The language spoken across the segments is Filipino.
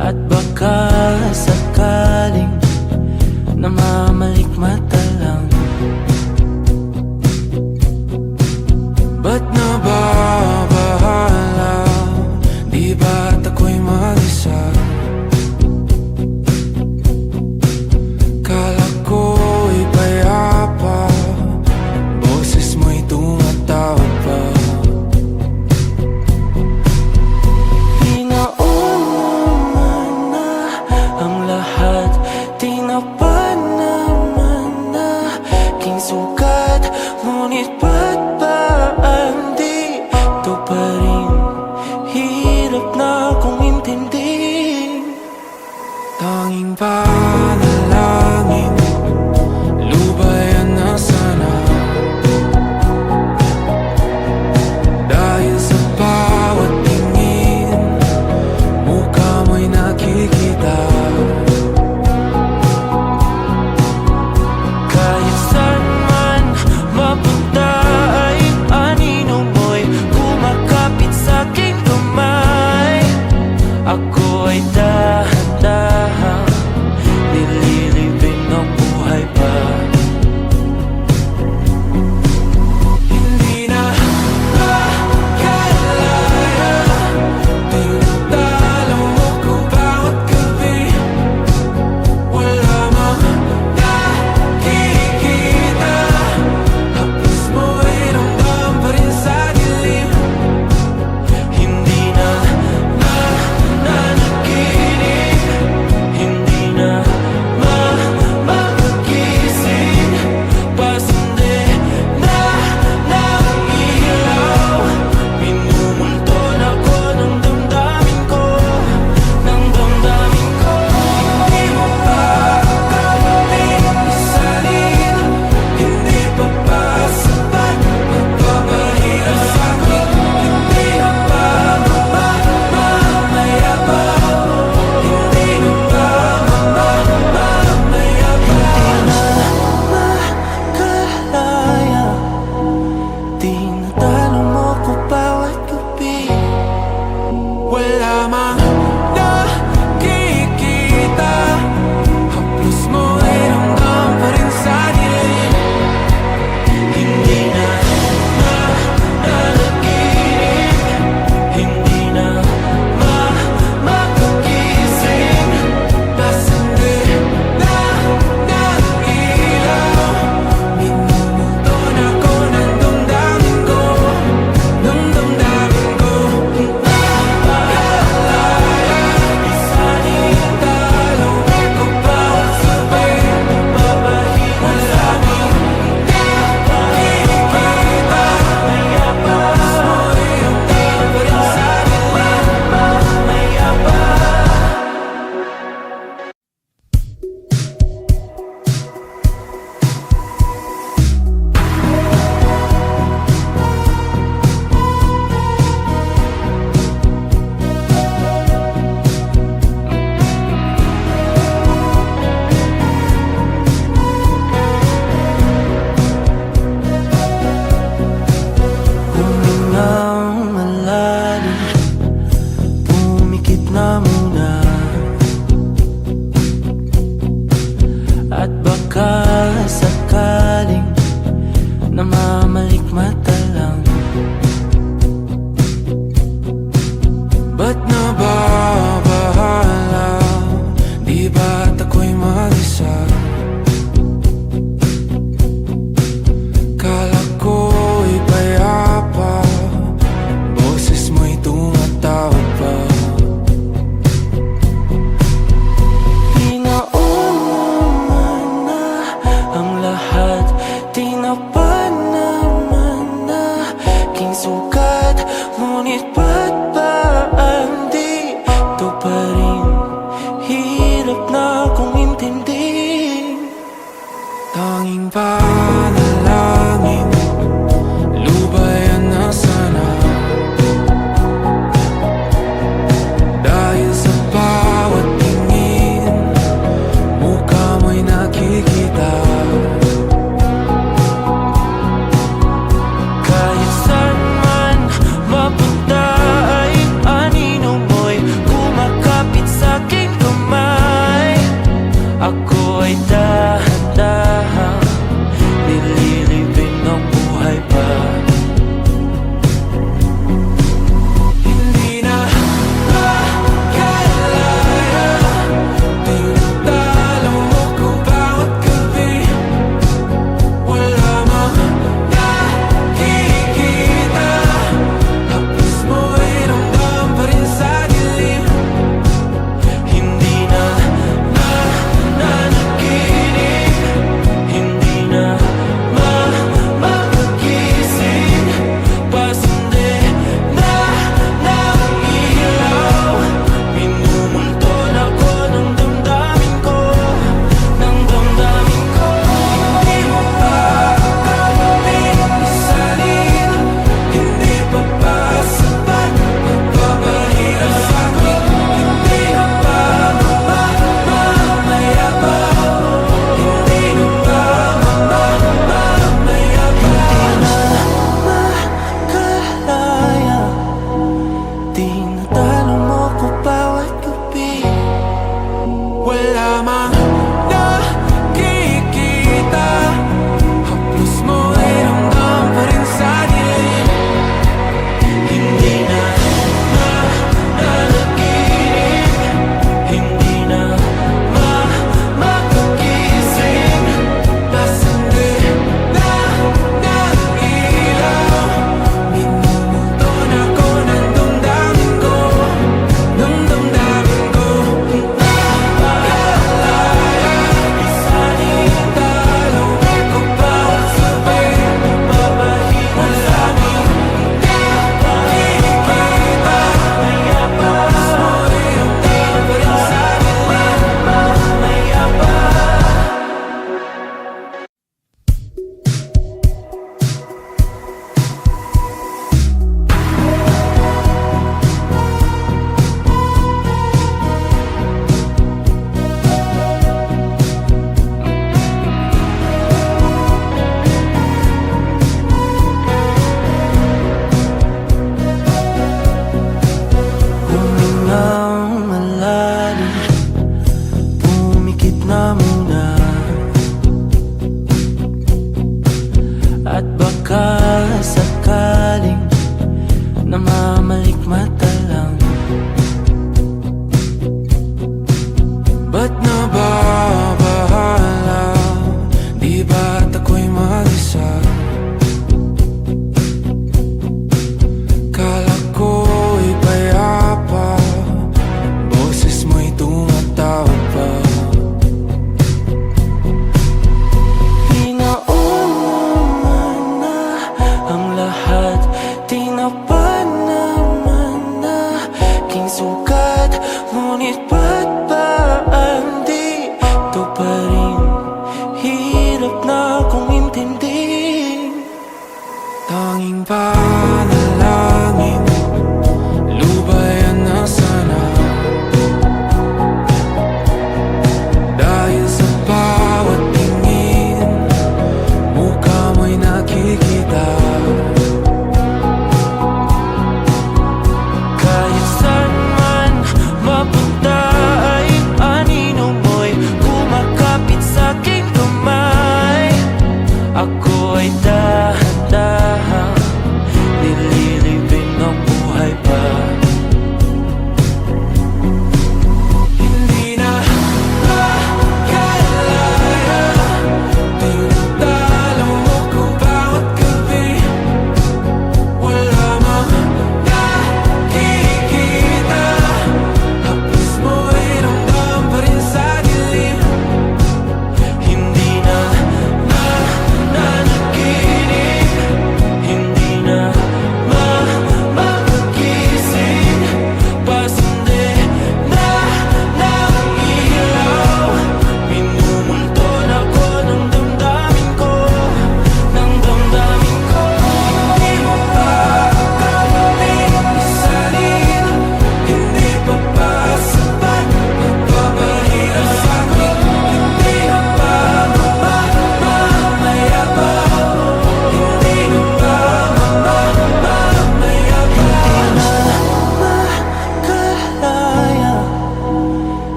At baka sakaling namamalikmata lang. Ba't nababahala? Di ba't ako'y mag-isa? Kala ko'y payapa, boses mo'y tumatawag pa. Tinapa naman na aking sugat, ngunit ba't ba di ito pa rin? Hirap na akong intindihin. Tanging panalangin, lubayan na sana. Dahil sa bawat tingin, mukha mo'y nakikita. Ako ay dahan-dahan nililibing ng buhay pa. Hindi na makalaya, tinatalo mo ko bawat gabi. Wala mang nakikita, tapos mo ay ramdam pa rin sa dilim. Hindi na tinatalo mo ko bawat gabi. Wala mang nakikita, haplos mo ay ramdam pa rin sa dilim. Hindi na nanaginip, hindi na makagising. Pasandi na ng ilaw, minumulto na ko ng damdamin ko. Isanitalo ko bawat sabay, papahinga sa amin. Nakikita, tapos mo'y ramdam pa rin sa dilim. Mayapa. Humingang malalim, pumikit na muna. At baka sakaling namamalikmata lang. Ba't nababahala? Di ba't ako'y mag-isa? Kala ko'y payapa, boses mo'y tumatawag pa. Pinauna na ang lahat, tinapa naman na aking sugat, ngunit ba't ba di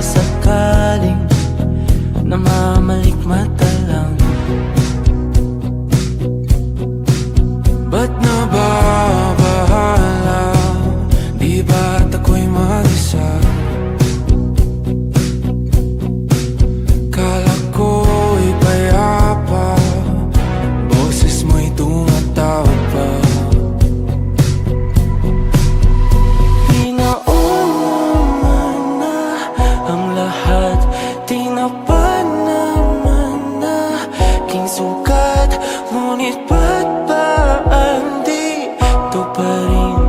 sakaling namamalikmata lang, ba't nababahala? Di ba't ako'y mag-isa? Kala ko'y payapa, boses mo'y tumatawag pa. Pinauna na ang lahat, tinapan naman na king sukat, ngunit ba't ba ang di ito pa rin?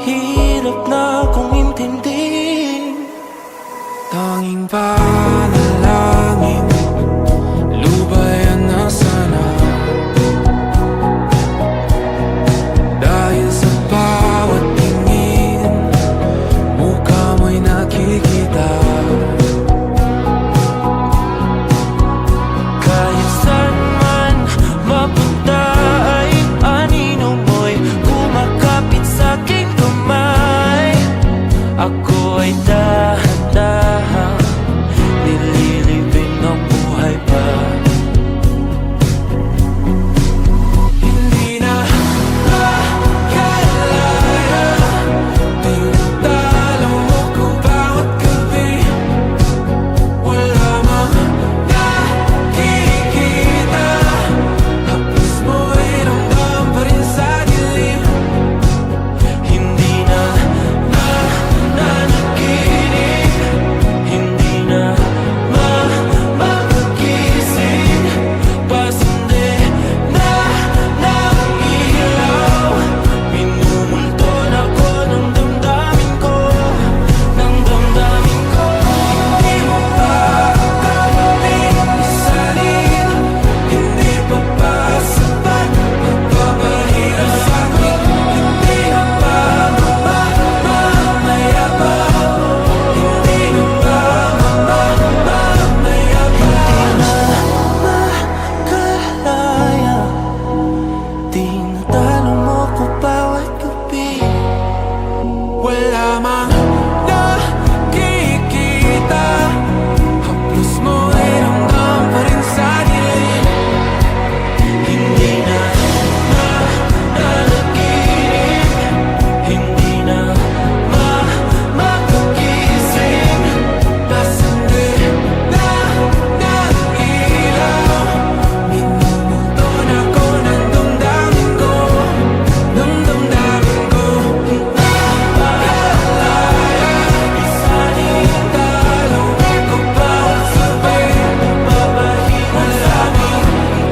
Hirap na kong intindihin. Tanging panalangin, lubayan na sana, dahil sa bawat tingin, mukha mo'y nakikita. Kahit saan man mapunta ay anino mo'y kumakapit sa aking kamay. Ako ay dahan-dahan nililibing ng buhay pa. Hindi na makalaya, tinatalo mo ko bawat gabi. Wala mang nakikita, haplos mo'y ramdam pa rin sa dilim. Hindi na nananaginip, hindi na mapagising, pasindi na ng ilaw. Minumulton ako ng damdamin ko, ng damdamin ko. Hindi mo pa kakaling isalin, hindi pa ba sapat magpapahirap sa'kin? Hindi na ba mamamayabang? Hindi na ba mamamayabang? Makalaya, tinatalo mo ko bawat gabi. Wala mang nakikita, haplos mo'y ramdam pa rin sa dilim. Hindi na nananaginip, hindi na mapagising, pasindi na ng ilaw. Minumulton ako ng damdamin ko, ng damdamin ko. Hindi makalaya, isalin talo ko bawat sabay, magpapahinga sa'min.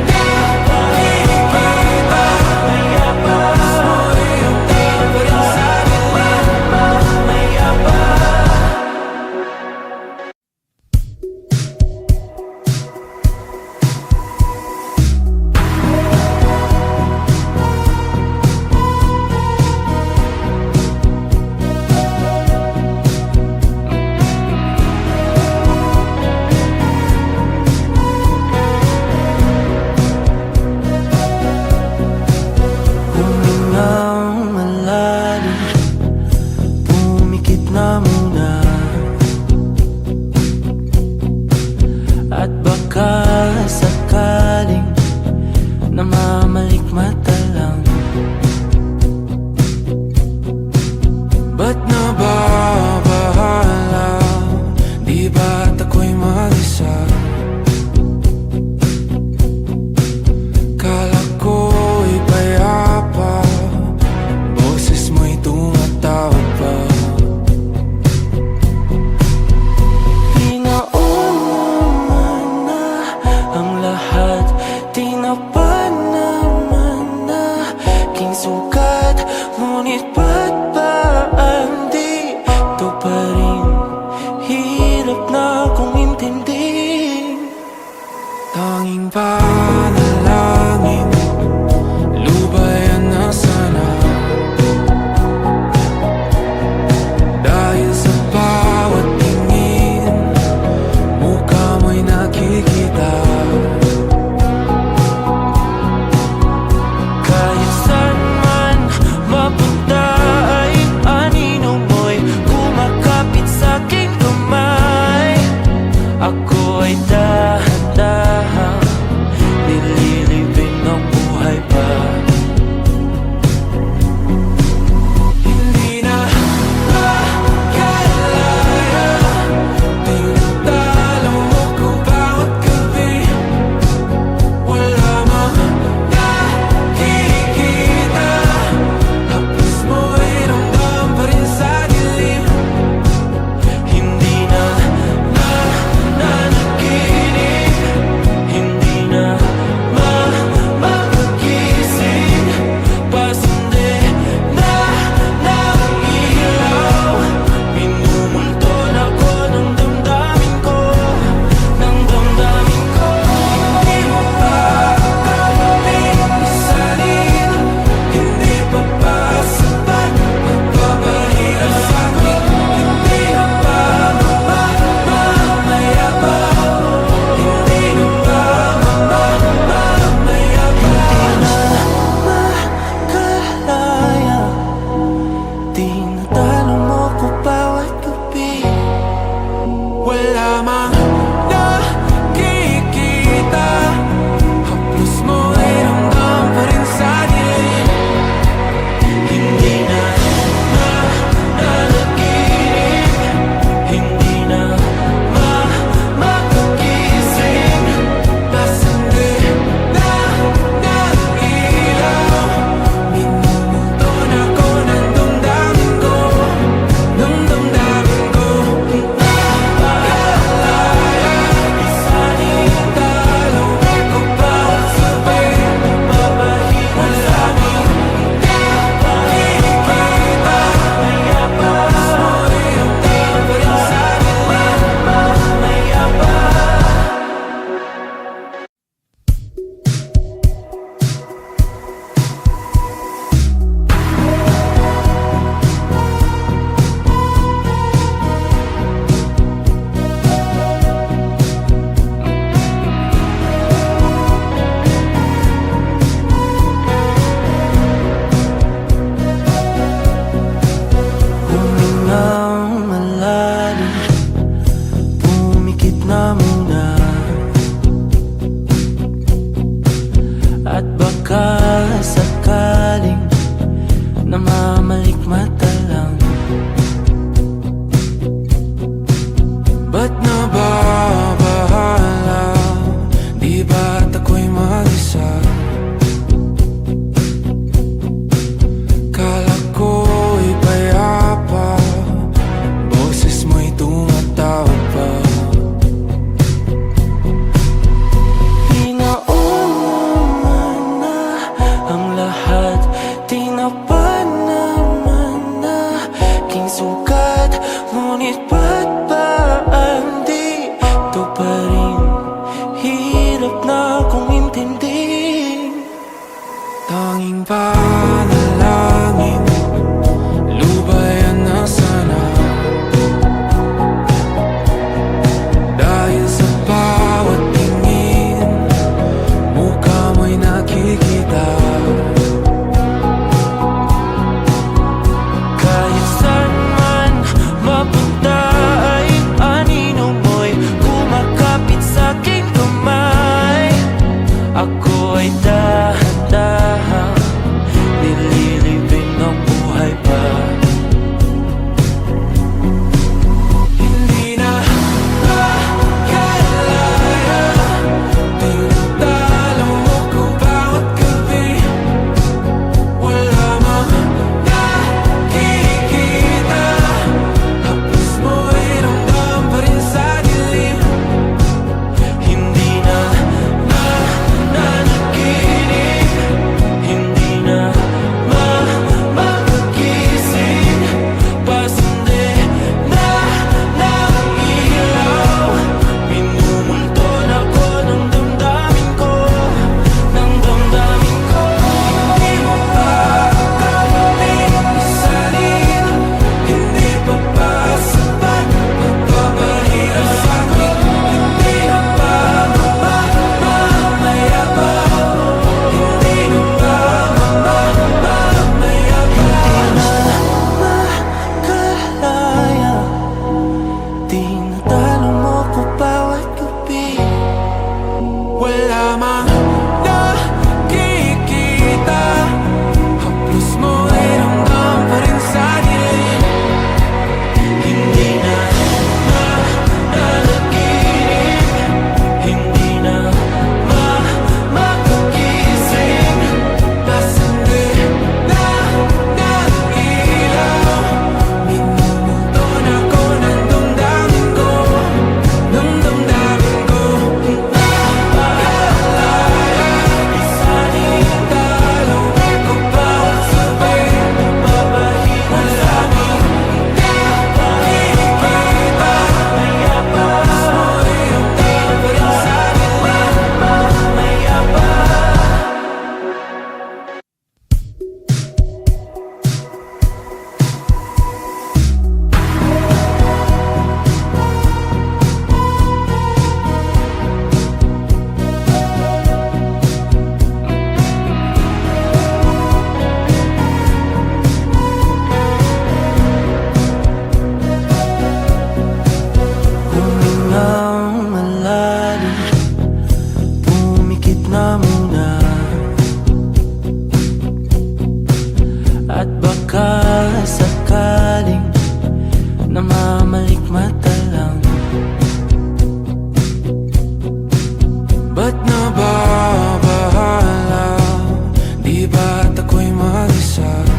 Nakikita, haplos mo'y ramdam pa rin sa dilim. Humingang malalim, pumikit na muna, at baka sakaling namamalikmata lang, ba't nababahala? Di ba't ako'y mag-isa? Kala ko'y payapa, boses mo'y tumatawag pa. Pinauna na ang lahat, tinapan naman na king sukat, ngunit ba't ba ang di ito pa rin? Hirap na kong intindihin. Tanging panalangin, lubayan na sana, dahil sa bawat tingin, mukha mo'y nakikita. Kahit saan man mapunta ay anino mo'y kumakapit sa aking kamay. malikmata lang. Ba't nababahala? Di ba't ako'y mag-isa?